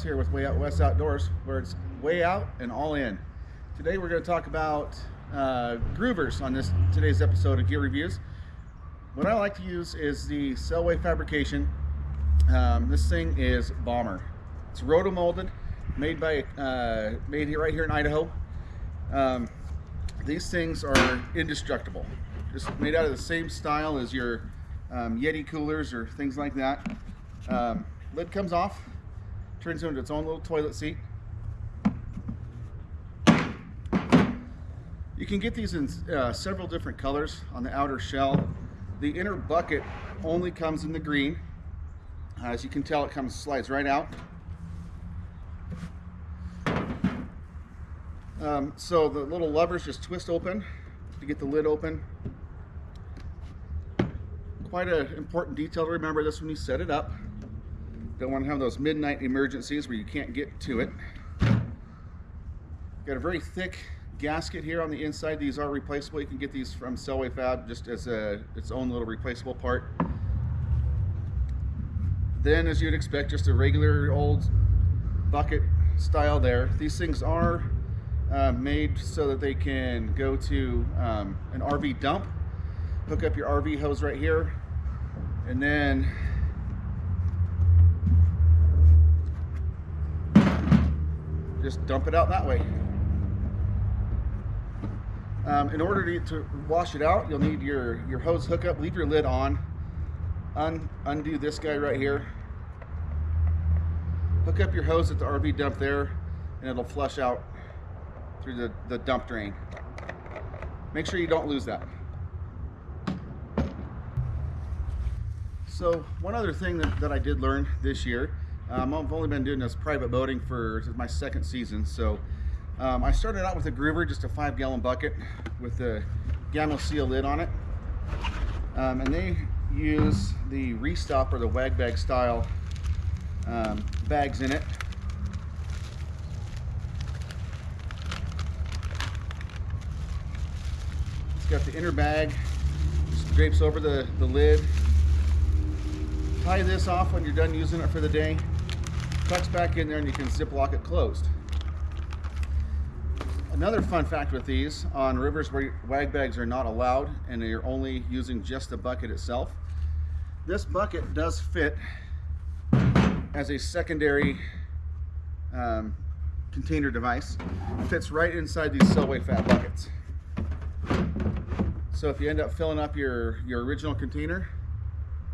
here with Way Out West Outdoors, where it's way out and all in. Today we're going to talk about groovers on today's episode of Gear Reviews. What I like to use is the Selway Fabrication. This thing is bomber. It's roto-molded, made right here in Idaho. These things are indestructible. Just made out of the same style as your Yeti coolers or things like that. Lid comes off, turns into its own little toilet seat. You can get these in several different colors on the outer shell. The inner bucket only comes in the green. As you can tell, it slides right out. So the little levers just twist open to get the lid open. Quite an important detail to remember this when you set it up. Don't want to have those midnight emergencies where you can't get to it. Got a very thick gasket here on the inside. These are replaceable. You can get these from Selway Fab just as its own little replaceable part. Then, as you'd expect, just a regular old bucket style there. These things are made so that they can go to an RV dump. Hook up your RV hose right here, and then just dump it out that way. In order to wash it out, you'll need your hose hookup. Leave your lid on. Undo this guy right here. Hook up your hose at the RV dump there, and it'll flush out through the dump drain. Make sure you don't lose that. So one other thing that I did learn this year, I've only been doing this private boating for my second season. So I started out with a groover, just a 5-gallon bucket with the Gamma Seal lid on it. And they use the Restop or the wag bag style bags in it. It's got the inner bag, just drapes over the lid. Tie this off when you're done using it for the day. Tucks back in there and you can zip lock it closed. Another fun fact with these, on rivers where wag bags are not allowed and you're only using just the bucket itself, this bucket does fit as a secondary container device. It fits right inside these Selway Fab buckets. So if you end up filling up your original container,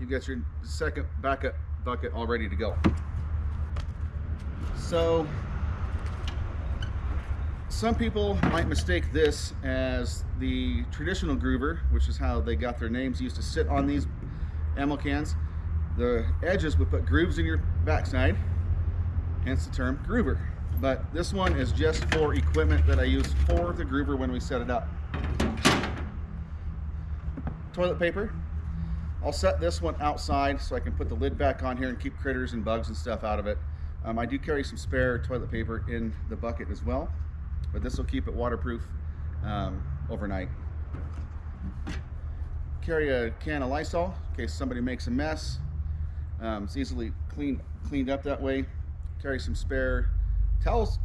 you've got your second backup bucket all ready to go. So some people might mistake this as the traditional groover, which is how they got their names. Used to sit on these ammo cans. The edges would put grooves in your backside, hence the term groover. But this one is just for equipment that I use for the groover when we set it up. Toilet paper. I'll set this one outside so I can put the lid back on here and keep critters and bugs and stuff out of it. I do carry some spare toilet paper in the bucket as well, but this will keep it waterproof overnight. Carry a can of Lysol in case somebody makes a mess. It's easily cleaned up that way. Carry some spare towels,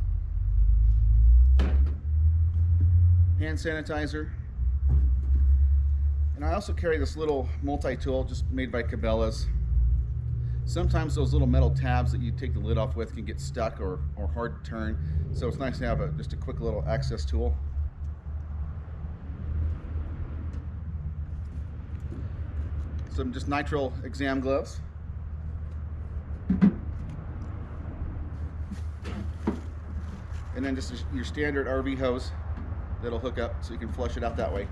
hand sanitizer. And I also carry this little multi-tool just made by Cabela's. Sometimes those little metal tabs that you take the lid off with can get stuck or hard to turn. So it's nice to have just a quick little access tool. Some just nitrile exam gloves. And then just your standard RV hose that'll hook up so you can flush it out that way.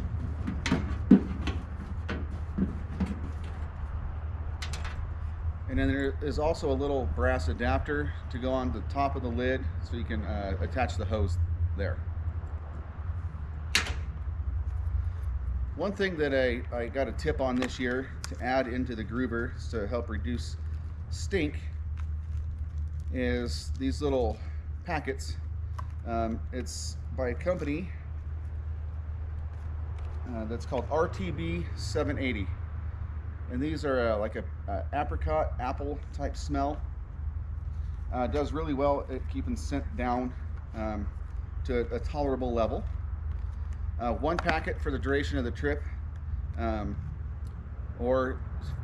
And then there is also a little brass adapter to go on the top of the lid so you can attach the hose there. One thing that I got a tip on this year to add into the groover to help reduce stink is these little packets. It's by a company that's called RTB 780. And these are like a apricot apple type smell. Does really well at keeping scent down to a tolerable level. 1 packet for the duration of the trip, or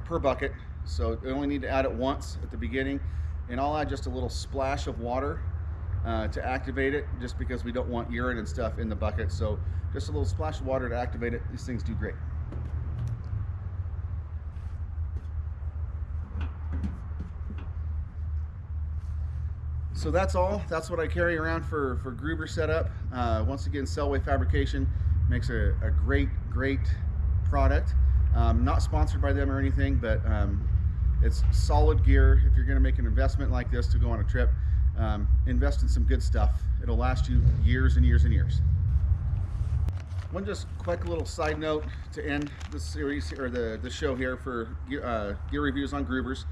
per bucket. So you only need to add it once at the beginning, and I'll add just a little splash of water to activate it, just because we don't want urine and stuff in the bucket. So just a little splash of water to activate it. These things do great. So that's all. That's what I carry around for groover setup. Once again, Selway Fabrication makes a great product. Not sponsored by them or anything, but it's solid gear. If you're going to make an investment like this to go on a trip, invest in some good stuff. It'll last you years and years and years. One just quick little side note to end the series, or the show here, for gear reviews on groovers.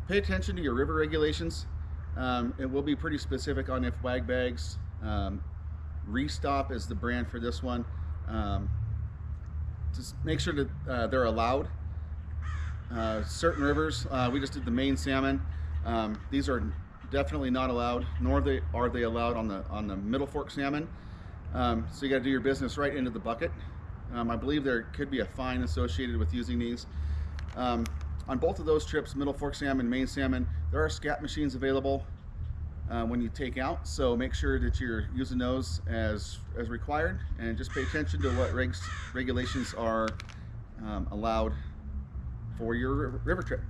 Pay attention to your river regulations. It will be pretty specific on if wag bags. Restop is the brand for this one. Just make sure that they're allowed. Certain rivers, we just did the Maine salmon. These are definitely not allowed, nor are they allowed on the Middle Fork salmon. So you got to do your business right into the bucket. I believe there could be a fine associated with using these. On both of those trips, Middle Fork salmon, Maine salmon, there are scat machines available when you take out. So make sure that you're using those as required, and just pay attention to what regulations are allowed for your river trip.